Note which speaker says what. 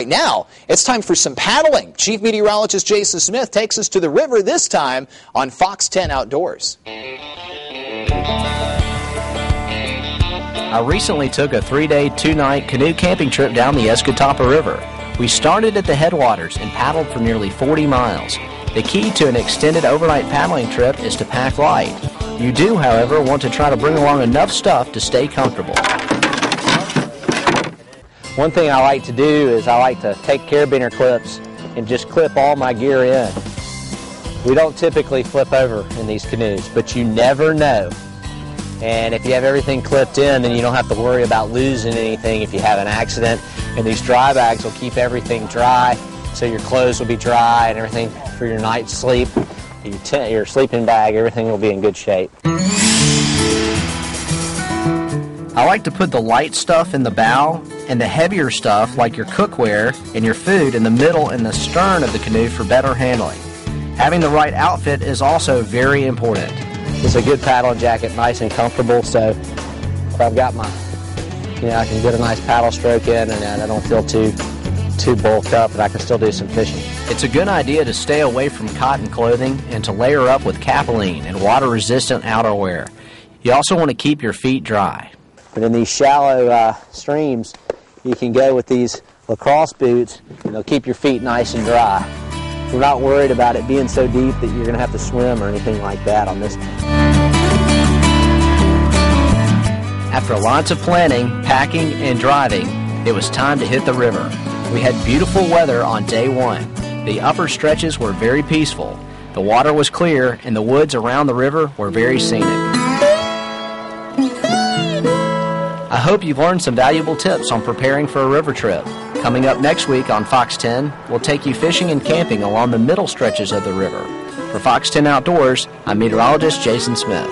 Speaker 1: Right now, it's time for some paddling. Chief Meteorologist Jason Smith takes us to the river, this time on Fox 10 Outdoors.
Speaker 2: I recently took a 3-day, 2-night canoe camping trip down the Escatawpa River. We started at the headwaters and paddled for nearly 40 miles. The key to an extended overnight paddling trip is to pack light. You do, however, want to try to bring along enough stuff to stay comfortable. One thing I like to do is I like to take carabiner clips and just clip all my gear in. We don't typically flip over in these canoes, but you never know. And if you have everything clipped in, then you don't have to worry about losing anything if you have an accident. And these dry bags will keep everything dry, so your clothes will be dry and everything for your night's sleep. Your sleeping bag, everything will be in good shape. I like to put the light stuff in the bow and the heavier stuff like your cookware and your food in the middle and the stern of the canoe for better handling. Having the right outfit is also very important. It's a good paddle jacket, nice and comfortable, so if I've got my, I can get a nice paddle stroke in and I don't feel too bulked up, and I can still do some fishing. It's a good idea to stay away from cotton clothing and to layer up with capilene and water-resistant outerwear. You also want to keep your feet dry. But in these shallow streams, you can go with these lacrosse boots, and they'll keep your feet nice and dry. We're not worried about it being so deep that you're going to have to swim or anything like that on this. After lots of planning, packing, and driving, it was time to hit the river. We had beautiful weather on day one. The upper stretches were very peaceful. The water was clear, and the woods around the river were very scenic. I hope you've learned some valuable tips on preparing for a river trip. Coming up next week on Fox 10, we'll take you fishing and camping along the middle stretches of the river. For Fox 10 Outdoors, I'm meteorologist Jason Smith.